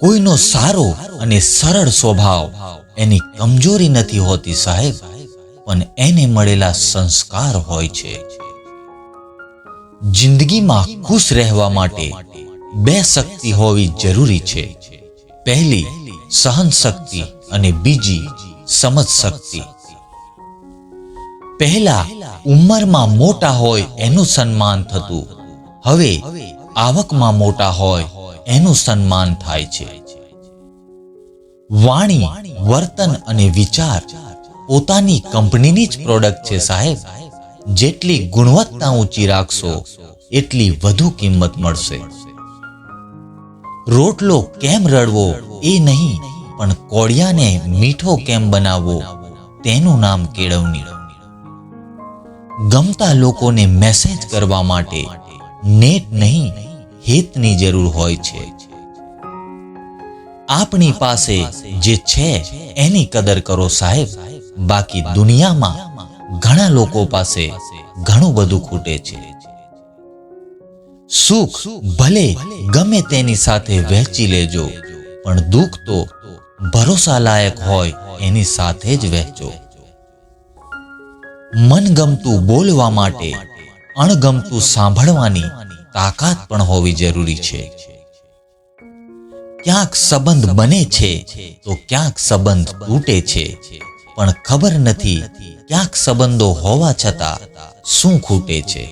કોઈનો સારો અને સરળ સ્વભાવ એની કમજોરી નથી હોતી સાહેબ, પણ એને મળેલા સંસ્કાર હોય છે. જિંદગીમાં ખુશ રહેવા માટે બે શક્તિ હોવી જરૂરી છે. પહેલી સહન શક્તિ અને બીજી સમજ શક્તિ. પહેલા ઉંમરમાં મોટા હોય એનું સન્માન થતું, હવે આવકમાં મોટા હોય એનું સન્માન થાય છે. વાણી, વર્તન અને વિચાર પોતાની કંપનીની જ પ્રોડક્ટ છે સાહેબ. જેટલી ગુણવત્તા ઊંચી રાખશો એટલી વધુ કિંમત મળશે. રોટલો કેમ રળવો એ નહીં, પણ કોળિયાને મીઠો કેમ બનાવવો તેનું નામ કેળવણી. ગમતા લોકોને મેસેજ કરવા માટે નેટ નહીં, હેતની જરૂર હોય છે. આપણી પાસે જે છે એની કદર કરો સાહેબ, બાકી દુનિયામાં ઘણા લોકો પાસે ઘણું બધું ખૂટે છે. સુખ ભલે ગમે તેની સાથે વહેંચી લેજો, પણ દુઃખ તો ભરોસા લાયક હોય એની સાથે જ વહેંચો. મનગમતું બોલવા માટે અણગમતું સાંભળવાની તાકાત પણ હોવી જરૂરી છે. ક્યાંક સંબંધ બને છે તો ક્યાંક સંબંધ તૂટે છે, પણ ખબર નથી ક્યાંક સંબંધો હોવા છતાં શું ખૂટે છે.